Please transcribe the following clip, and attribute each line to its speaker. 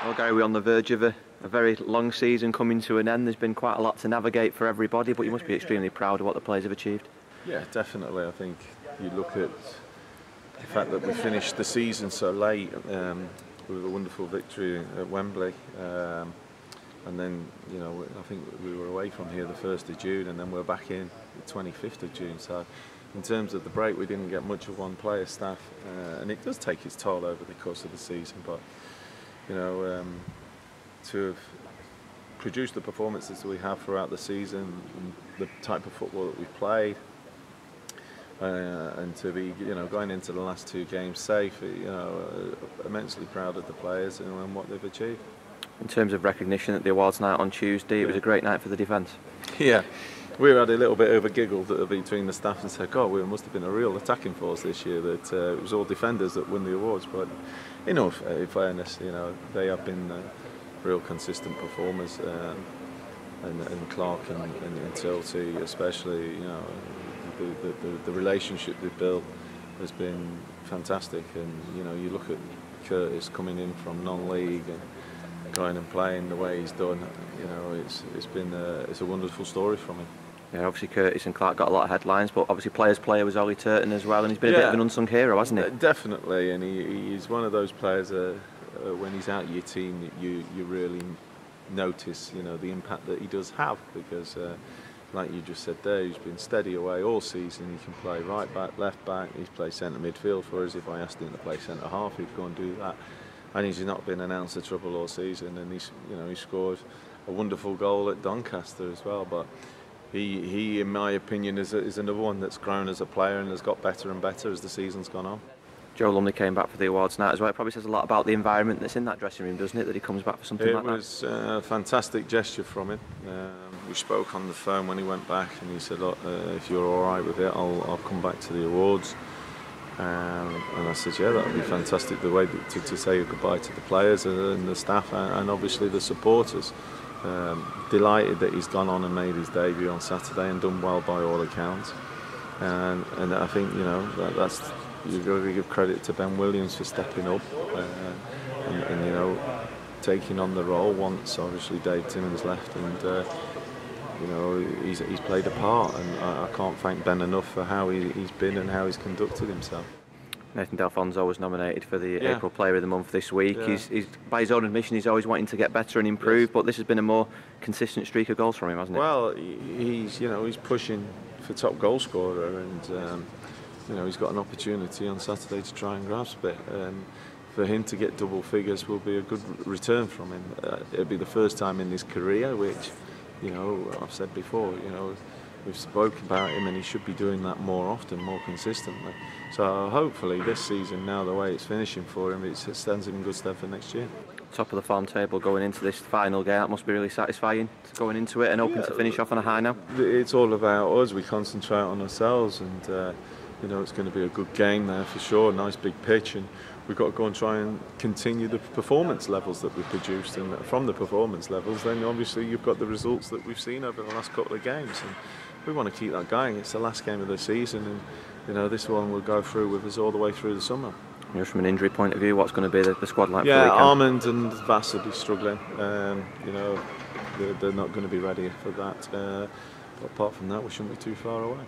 Speaker 1: Well, Gary, we're on the verge of a very long season coming to an end. There's been quite a lot to navigate for everybody, but you must be extremely proud of what the players have achieved.
Speaker 2: Yeah, definitely. I think you look at the fact that we finished the season so late with a wonderful victory at Wembley. And then, you know, I think we were away from here the 1st of June, and then we're back in the 25th of June. So in terms of the break, we didn't get much of one player staff, and it does take its toll over the course of the season. But, you know, to have produced the performances that we have throughout the season, and the type of football that we've played, and to be, you know, going into the last 2 games safe, you know, immensely proud of the players and what they've achieved.
Speaker 1: In terms of recognition at the awards night on Tuesday, it was a great night for the defence.
Speaker 2: Yeah, we had a little bit of a giggle between the staff and said, God, we must have been a real attacking force this year, that it was all defenders that won the awards. But in all fairness, you know, they have been real consistent performers, and Clark and Tilty especially, you know, the relationship they've built has been fantastic. And, you know, you look at Curtis coming in from non-league and going and playing the way he's done, you know, it's a wonderful story from him.
Speaker 1: Yeah, obviously Curtis and Clark got a lot of headlines, but obviously players' player was Ollie Turton as well, and he's been a bit of an unsung hero, hasn't he?
Speaker 2: Definitely, and he's one of those players when he's out of your team, you really notice, you know, the impact that he does have, because like you just said there, he's been steady away all season. He can play right back, left back, he's played centre midfield for us. If I asked him to play centre half, he'd go and do that. And he's not been an ounce of trouble all season, and he scored a wonderful goal at Doncaster as well. But he in my opinion, is another one that's grown as a player and has got better and better as the season's gone on.
Speaker 1: Joe Lumley came back for the awards night as well. It probably says a lot about the environment that's in that dressing room, doesn't it, that he comes back for something like that? It was
Speaker 2: a fantastic gesture from him. We spoke on the phone when he went back, and he said, look, if you're all right with it, I'll come back to the awards. And I said, yeah, that would be fantastic, the way to say goodbye to the players and the staff and obviously the supporters. Delighted that he's gone on and made his debut on Saturday and done well by all accounts. And I think, you know, that's you've got to give credit to Ben Williams for stepping up and you know, taking on the role once obviously Dave Timmins left, and you know, he's played a part, and I can't thank Ben enough for how he's been and how he's conducted himself.
Speaker 1: Nathan Delfonso was nominated for the April Player of the Month this week. Yeah. He's by his own admission, he's always wanting to get better and improve, but this has been a more consistent streak of goals from him, hasn't it?
Speaker 2: Well, he's pushing for top goal scorer, and you know, he's got an opportunity on Saturday to try and grasp it. For him to get double figures will be a good return from him. It'll be the first time in his career, which, you know, I've said before, you know, we've spoken about him, and he should be doing that more often, more consistently. So hopefully this season, now the way it's finishing for him, it stands him in good stead for next year.
Speaker 1: Top of the form table going into this final game, that must be really satisfying, going into it and hoping to finish off on a high now.
Speaker 2: It's all about us. We concentrate on ourselves, and you know, it's going to be a good game there for sure. Nice big pitch, and we've got to go and try and continue the performance levels that we've produced, and from the performance levels, then obviously you've got the results that we've seen over the last couple of games, and we want to keep that going. It's the last game of the season, and you know, this one will go through with us all the way through the summer.
Speaker 1: Just from an injury point of view, what's going to be the squad like?
Speaker 2: Yeah,
Speaker 1: for the weekend?
Speaker 2: Armand and Vass will be struggling. You know, they're not going to be ready for that. But apart from that, we shouldn't be too far away.